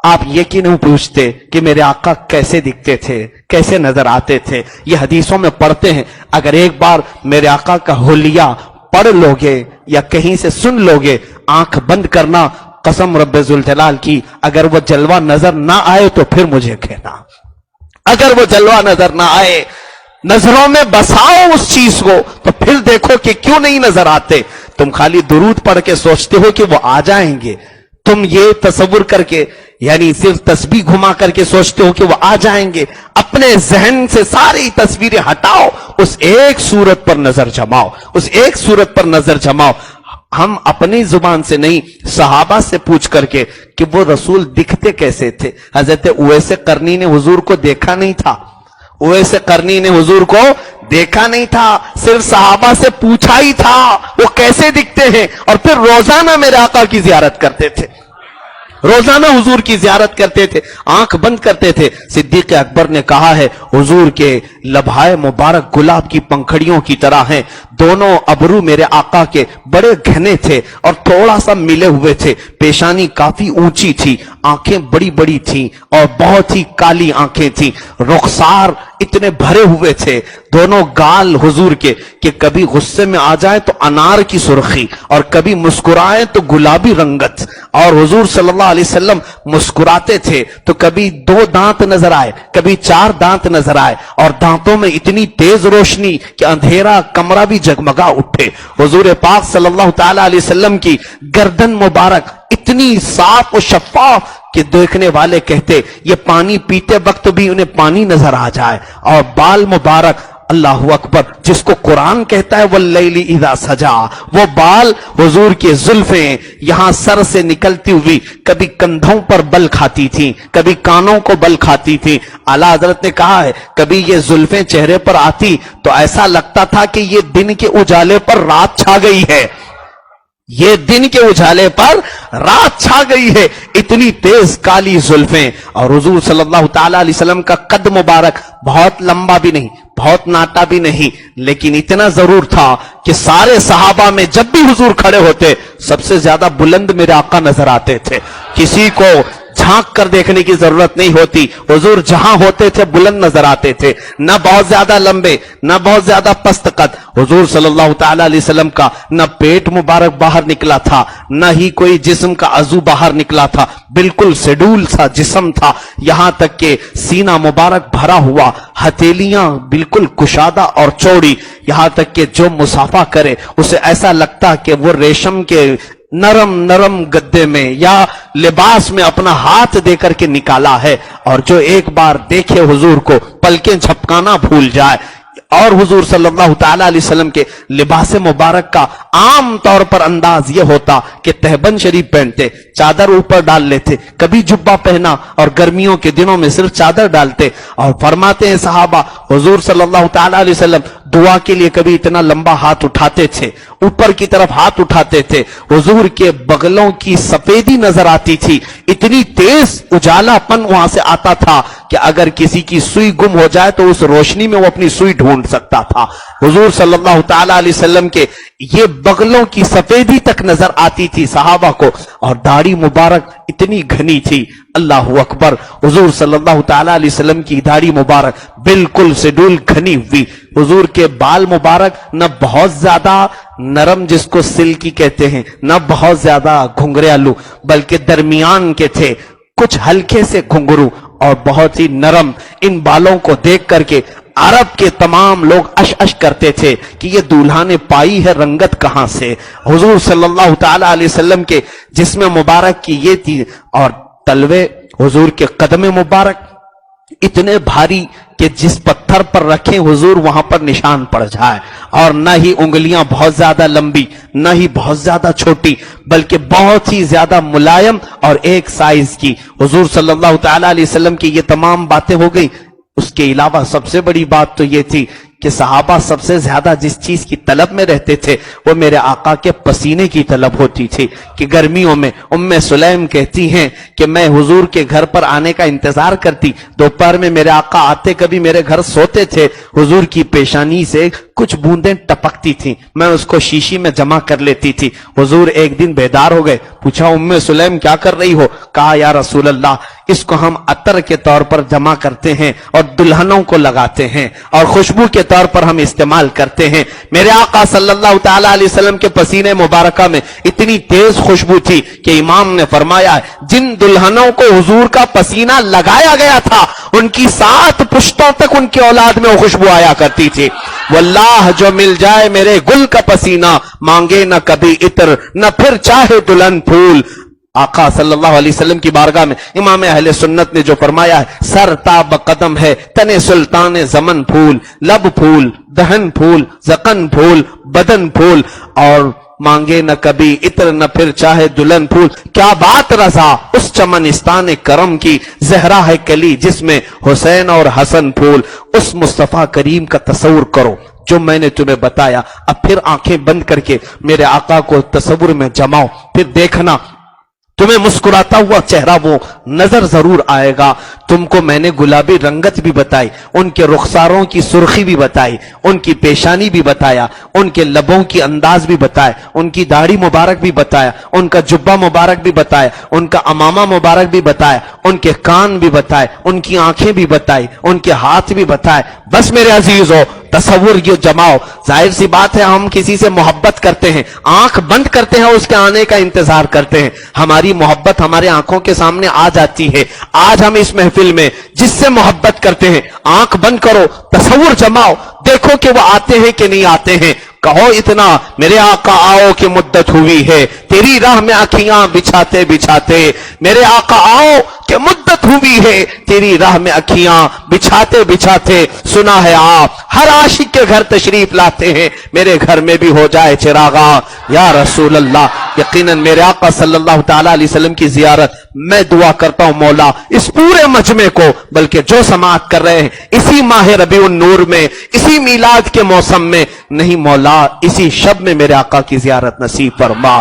آپ یہ کیوں نہیں پوچھتے کہ میرے آقا کیسے دکھتے تھے، کیسے نظر آتے تھے؟ یہ حدیثوں میں پڑھتے ہیں. اگر ایک بار میرے آقا کا حلیہ پڑھ لوگے یا کہیں سے سن لوگے، آنکھ بند کرنا، قسم رب ذوالجلال کی، اگر وہ جلوہ نظر نہ آئے تو پھر مجھے کہنا. اگر وہ جلوہ نظر نہ آئے، نظروں میں بساؤ اس چیز کو، تو پھر دیکھو کہ کیوں نہیں نظر آتے. تم خالی درود پڑھ کے سوچتے ہو کہ وہ آ جائیں گے، تم یہ تصور کر کے یعنی صرف تسبیح گھما کر کے سوچتے ہو کہ وہ آ جائیں گے. اپنے ذہن سے ساری تصویریں ہٹاؤ، اس ایک صورت پر نظر جماؤ، اس ایک صورت پر نظر جماؤ. ہم اپنی زبان سے نہیں، صحابہ سے پوچھ کر کے کہ وہ رسول دکھتے کیسے تھے. حضرت اویس قرنی نے حضور کو دیکھا نہیں تھا، اویس قرنی نے حضور کو دیکھا نہیں تھا، صرف صحابہ سے پوچھا ہی تھا وہ کیسے دکھتے ہیں، اور پھر روزانہ میرے آقا کی زیارت کرتے تھے، روزانہ حضور کی زیارت کرتے تھے، آنکھ بند کرتے تھے. صدیق اکبر نے کہا ہے حضور کے لبھائے مبارک گلاب کی پنکھڑیوں کی طرح ہیں. دونوں ابرو میرے آقا کے بڑے گھنے تھے اور تھوڑا سا ملے ہوئے تھے. پیشانی کافی اونچی تھی، آنکھیں بڑی بڑی تھیں اور بہت ہی کالی آنکھیں تھیں. رخسار اتنے بھرے ہوئے تھے دونوں گال حضور کے کہ کبھی غصے میں آ جائے تو انار کی سرخی اور کبھی مسکرائے تو گلابی رنگت. اور حضور صلی اللہ علیہ وسلم مسکراتے تھے تو کبھی 2 دانت نظر آئے، کبھی 4 دانت نظر آئے، اور دانتوں میں اتنی تیز روشنی کہ اندھیرا کمرہ بھی جگمگا اٹھے. حضور پاک صلی اللہ تعالی علیہ وسلم کی گردن مبارک اتنی صاف و شفاف کہ دیکھنے والے کہتے یہ پانی پیتے وقت بھی انہیں پانی نظر آ جائے. اور بال مبارک، اللہ اکبر، جس کو قرآن کہتا ہے واللیل اذا سجا، وہ بال حضور کے زلفیں یہاں سر سے نکلتی ہوئی کبھی کندھوں پر بل کھاتی تھی، کبھی کانوں کو بل کھاتی تھی. اعلیٰ حضرت نے کہا ہے کبھی یہ زلفیں چہرے پر آتی تو ایسا لگتا تھا کہ یہ دن کے اجالے پر رات چھا گئی ہے، یہ دن کے اجالے پر رات چھا گئی ہے، اتنی تیز کالی زلفیں. اور حضور صلی اللہ تعالی علیہ وسلم کا قد مبارک بہت لمبا بھی نہیں، بہت ناٹا بھی نہیں، لیکن اتنا ضرور تھا کہ سارے صحابہ میں جب بھی حضور کھڑے ہوتے سب سے زیادہ بلند میرے آقا نظر آتے تھے. کسی کو جھانک کر دیکھنے کی ضرورت نہیں ہوتی، حضور جہاں ہوتے تھے بلند نظر آتے تھے، نہ بہت زیادہ لمبے نہ بہت زیادہ پست قد. حضور صلی اللہ تعالی علیہ وسلم کا نہ پیٹ مبارک باہر نکلا تھا، نہ ہی کوئی جسم کا عضو باہر نکلا تھا، بالکل شیڈول سا جسم تھا، یہاں تک کہ سینہ مبارک بھرا ہوا، ہتھیلیاں بالکل کشادہ اور چوڑی، یہاں تک کہ جو مصافحہ کرے اسے ایسا لگتا کہ وہ ریشم کے نرم نرم گدے میں یا لباس میں اپنا ہاتھ دے کر کے نکالا ہے. اور جو ایک بار دیکھے حضور کو پلکیں جھپکانا بھول جائے. اور حضور صلی اللہ تعالی علیہ وسلم کے لباس مبارک کا عام طور پر انداز یہ ہوتا کہ تہبند شریف پہنتے، چادر اوپر ڈال لیتے، کبھی جبہ پہنا اور گرمیوں کے دنوں میں صرف چادر ڈالتے. اور فرماتے ہیں صحابہ حضور صلی اللہ تعالی علیہ وسلم دعا کے لیے کبھی اتنا لمبا ہاتھ اٹھاتے تھے، اوپر کی طرف ہاتھ اٹھاتے تھے، حضور کے بغلوں کی سفیدی نظر آتی تھی، اتنی تیز اجالا پن وہاں سے آتا تھا کہ اگر کسی کی سوئی گم ہو جائے تو اس روشنی میں وہ اپنی سوئی ڈھونڈ سکتا تھا. حضور صلی اللہ تعالی علیہ وسلم کے یہ بغلوں کی سفیدی تک نظر آتی تھی صحابہ کو. اور داڑھی مبارک اتنی گھنی تھی، اللہ اکبر، حضور صلی اللہ تعالی علیہ وسلم کی داڑھی مبارک بالکل شیڈول گھنی ہوئی. حضور کے بال مبارک نہ بہت زیادہ نرم جس کو سلکی کہتے ہیں، نہ بہت زیادہ گھنگریالو، بلکہ درمیان کے تھے، کچھ ہلکے سے گھنگرو اور بہت ہی نرم. ان بالوں کو دیکھ کر کے عرب کے تمام لوگ اش اش کرتے تھے کہ یہ دولہا نے پائی ہے رنگت کہاں سے. حضور صلی اللہ تعالی علیہ وسلم کے جسم مبارک کی یہ تھی. اور تلوے حضور کے قدم مبارک اتنے بھاری کہ جس پتھر پر رکھیں حضور وہاں پر نشان پڑ جائے. اور نہ ہی انگلیاں بہت زیادہ لمبی نہ ہی بہت زیادہ چھوٹی، بلکہ بہت ہی زیادہ ملائم اور ایک سائز کی. حضور صلی اللہ تعالی علیہ وسلم کی یہ تمام باتیں ہو گئی. اس کے علاوہ سب سے بڑی بات تو یہ تھی کہ صحابہ سب سے زیادہ جس چیز کی طلب میں رہتے تھے وہ میرے آقا کے پسینے کی طلب ہوتی تھی کہ گرمیوں میں سلیم کہتی ہیں کہ میں حضور کے گھر پر آنے کا انتظار کرتی، دوپہر میں میرے آقا آتے، کبھی میرے گھر سوتے تھے، حضور کی پیشانی سے کچھ بوندیں ٹپکتی تھیں، میں اس کو شیشی میں جمع کر لیتی تھی۔ حضور ایک دن بیدار ہو گئے، پوچھا سلیم کیا کر رہی ہو؟ کہا یا رسول اللہ اس کو ہم عطر کے طور پر جمع کرتے ہیں اور دلہنوں کو لگاتے ہیں اور خوشبو کے طور پر ہم استعمال کرتے ہیں۔ میرے آقا صلی اللہ تعالی علیہ وسلم کے پسینے مبارکہ میں اتنی تیز خوشبو تھی کہ امام نے فرمایا جن دلہنوں کو حضور کا پسینہ لگایا گیا تھا ان کی 7 پشتوں تک ان کی اولاد میں وہ خوشبو آیا کرتی تھی۔ واللہ جو مل جائے میرے گل کا پسینہ، مانگے نہ کبھی عطر نہ پھر چاہے دلہن پھول۔ آقا صلی اللہ علیہ وسلم کی بارگاہ میں امام اہل سنت نے جو فرمایا ہے، سر تاب قدم ہے تن سلطان زمن پھول، لب پھول، دہن پھول، زقن پھول، بدن پھول، اور مانگے نہ کبھی عطر نہ پھر چاہے دلہن پھول۔ کیا بات رضا اس چمنستان کرم کی، زہرا ہے کلی جس میں حسین اور حسن پھول۔ اس مصطفیٰ کریم کا تصور کرو جو میں نے تمہیں بتایا، اب پھر آنکھیں بند کر کے میرے آقا کو تصور میں جماؤ، پھر دیکھنا تمہیں مسکراتا ہوا چہرہ وہ نظر ضرور آئے گا۔ تم کو میں نے گلابی رنگت بھی بتائی، ان کے رخساروں کی سرخی بھی بتائی، ان کی پیشانی بھی بتایا، ان کے لبوں کی انداز بھی بتایا، ان کی داڑھی مبارک بھی بتایا، ان کا جبہ مبارک بھی بتایا، ان کا امامہ مبارک بھی بتایا، ان کے کان بھی بتائے، ان کی آنکھیں بھی بتائی، ان کے ہاتھ بھی بتائے۔ بس میرے عزیزو تصور یہ جماؤ، ظاہر سی بات ہے ہم کسی سے محبت کرتے ہیں، آنکھ بند کرتے ہیں، اس کے آنے کا انتظار کرتے ہیں، ہماری محبت ہمارے آنکھوں کے سامنے آ جاتی ہے۔ آج ہم اس محفل میں جس سے محبت کرتے ہیں، آنکھ بند کرو، تصور جماؤ، دیکھو کہ وہ آتے ہیں کہ نہیں آتے ہیں۔ کہو اتنا میرے آقا آؤ کہ مدت ہوئی ہے تیری راہ میں اکھیاں بچھاتے بچھاتے، میرے آقا آؤ کہ مدت ہوئی ہے تیری راہ میں اکھیاں بچھاتے بچھاتے۔ سنا ہے آپ ہر عاشق کے گھر تشریف لاتے ہیں، میرے گھر میں بھی ہو جائے چراغاں یا رسول اللہ۔ یقیناً میرے آقا صلی اللہ تعالی علیہ وسلم کی زیارت میں دعا کرتا ہوں مولا اس پورے مجمع کو، بلکہ جو سماعت کر رہے ہیں اسی ماہ ربیع النور میں، اسی میلاد کے موسم میں، نہیں مولا اسی شب میں میرے آقا کی زیارت نصیب فرما۔